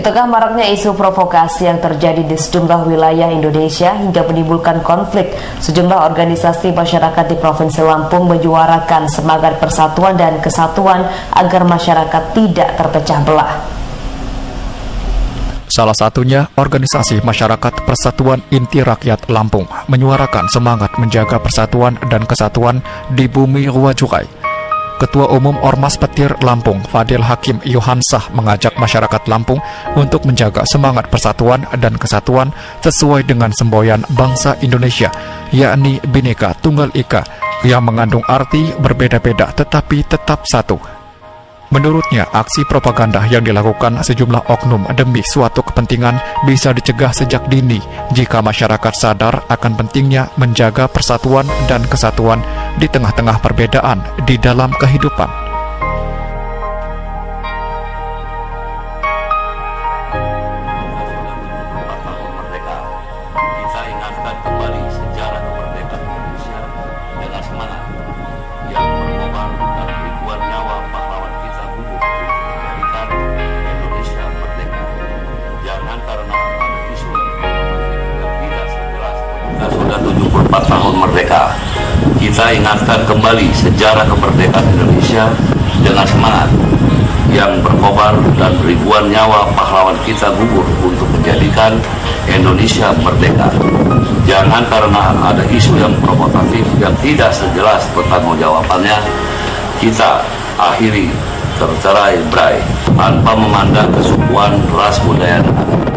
Di tengah maraknya isu provokasi yang terjadi di sejumlah wilayah Indonesia hingga menimbulkan konflik, sejumlah organisasi masyarakat di Provinsi Lampung menyuarakan semangat persatuan dan kesatuan agar masyarakat tidak terpecah belah. Salah satunya, organisasi masyarakat Persatuan Inti Rakyat Lampung menyuarakan semangat menjaga persatuan dan kesatuan di bumi Ruwajukai. Ketua Umum Ormas Petir Lampung, Fadil Hakim Yohansah, mengajak masyarakat Lampung untuk menjaga semangat persatuan dan kesatuan sesuai dengan semboyan bangsa Indonesia, yakni Bhinneka Tunggal Ika, yang mengandung arti berbeda-beda tetapi tetap satu. Menurutnya, aksi propaganda yang dilakukan sejumlah oknum demi suatu kepentingan bisa dicegah sejak dini jika masyarakat sadar akan pentingnya menjaga persatuan dan kesatuan di tengah-tengah perbedaan di dalam kehidupan. Sudah 74 tahun merdeka, kita ingatkan kembali sejarah kemerdekaan Indonesia dengan semangat yang berkobar dan ribuan nyawa pahlawan kita gugur untuk menjadikan Indonesia merdeka. Jangan karena ada isu yang provokatif yang tidak sejelas pertanggungjawabannya, kita akhiri tercerai-berai tanpa memandang kesukuan, ras, budaya, dan agama.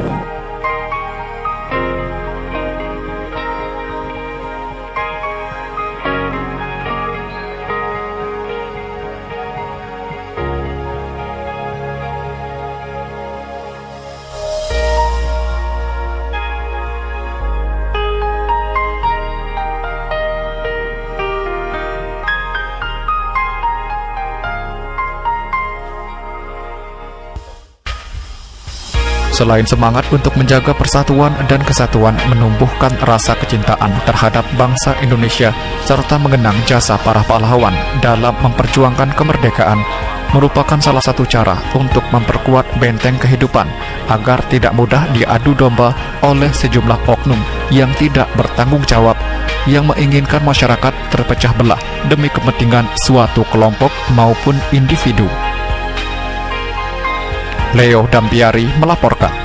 Selain semangat untuk menjaga persatuan dan kesatuan, menumbuhkan rasa kecintaan terhadap bangsa Indonesia, serta mengenang jasa para pahlawan dalam memperjuangkan kemerdekaan, merupakan salah satu cara untuk memperkuat benteng kehidupan agar tidak mudah diadu domba oleh sejumlah oknum yang tidak bertanggung jawab, yang menginginkan masyarakat terpecah belah demi kepentingan suatu kelompok maupun individu. Leo Dampiari melaporkan.